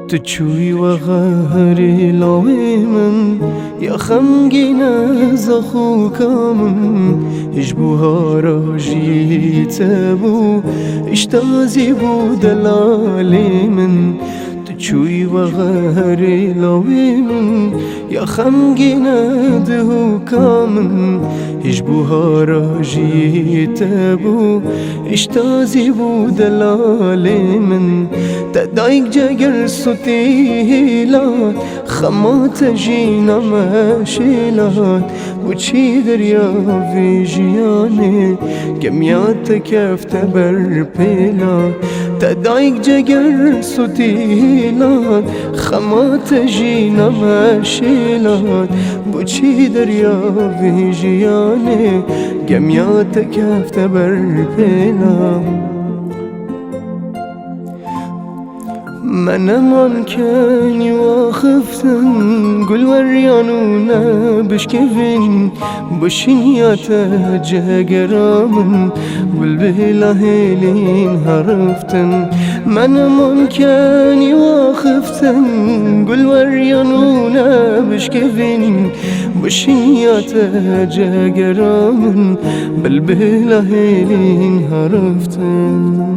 تشوي وغهري لوي من يا خمجنا زخو كامن اجبوها راجي تابو اشتازي بو دلالي من تشوي وغهري لوي من يا خمجنا دهو كامن اجبوها راجي تابو اشتازي بو دلالي من تدايق جاگر ستيلات خمات جينا ماشيلات وچي دريا في جياني كميات كيف تبر بيلات تدايق جاگر ستيلات خمات جينا ماشيلات وچي دريا في جياني كميات كيف تبر بيلات من من كاني واخفتن قل وريانونا بشكفين بشنياتا جاقرامن والبهلاهيلين هرفتن من كاني واخفتن قل وريانونا بشكفين بشنياتا جاقرامن بالبهلاهيلين هرفتن